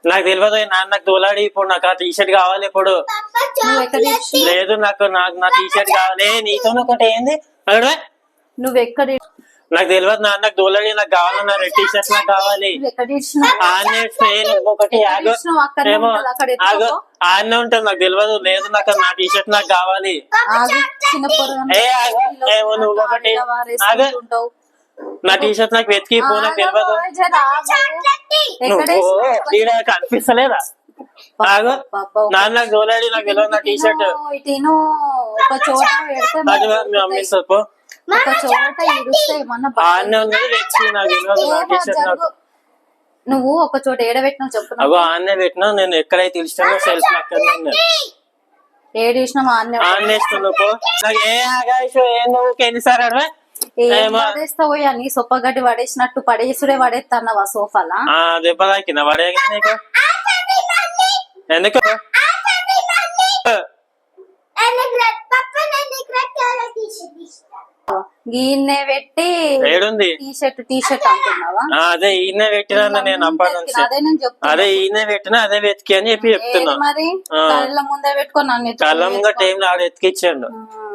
నాకు తెలియదు నాన్నకు తోలాడి ఇప్పుడు నాకు ఆ టీషర్ట్ కావాలి ఇప్పుడు. నువ్వు ఎక్కడ ఇచ్చి- లేదు నాకు నాకు నా టీషర్ట్ కావాలి. నీతో ఒకటి ఏంది అక్కడ నువ్వు ఎక్కడ నాకు తెలియదు నాన్నకు తోలాడి నాకు కావాలి. నా రెడ్ టీషర్ట్ నాకు కావాలి. నువ్వు ఎక్కడ ఇచ్చినావు? ఆన్నే ట్రైన్ ఇంకొకటి ఆగు ఇచ్చినావు అక్కడనే ఏమో ఉంటుంది, అక్కడ ఆగు ఎత్తుకో. ఆన్నే ఉంటుంది నాకు తెలియదు. లేదు నాకు నా టీషర్ట్ నాకు కావాలి. ఆగు, చిన్న పొరగాను. ఏ ఆగు ఏమో నువ్వు ఒకటి ఇలా ఆగు వారేసుకుంటుంటావు. నా టీషర్ట్ నాకు వెతికి పో నాకు తెలియదు. ఆగు, జర ఆగు. ఎక్కడ నువ్వు ఇచ్చినావు? ఈడ కనిపిస్తలేదా? ఆగు పాపం. నాన్నకు తోలాడి నాకు తెలియదు నా టీషర్ట్. ఇటేను ఒక చోట పెడితే అది మీ అమ్మ ఇస్తుంది పో. ఒక చోట ఇడిస్తే ఏమన్నా ఆన్నే ఉన్నది వెతికి నాకు తెలియదు నా టీషర్ట్ నాకు. నువ్వు ఒక చోట ఏడబెట్టినావు చెప్పు నాకు. అగో ఆన్నే పెట్టినా నేను ఎక్కడైతే ఇష్టమో సెల్ఫ్ అక్కడనే ఉంది. ఏడిసినావు ఆన్నే ఆన్నే ఇస్తున్నా పో. నాకు ఏ ఆగాయిషో ఏ నువ్వు ఎన్నిసార్లు అడవా ఏం పడేస్తావు అని సొప్పగడ్డి పడేసినట్టు పడేసుడే పడేస్తాన్నావా సోఫాలా? దెబ్బ తాకిందా పడేగా నీకు? ఎందుకు గీన్నే పెట్టి ఏడుంది? టీ షర్ట్ అంటున్నావా? అదే ఈయన పెట్టినా నేను అప్పటి నుంచి అదే నేను చెప్తున్నా. అదే ఈయన పెట్టినా అదే వెతికి అని చెప్పి చెప్తున్నా. మరి కళ్ళ ముందే పెట్టుకొని నన్ను కళ్ళం గట్ట ఏం ఆడ ఎతికిచ్చాడు. ఎత్తుకున్నా.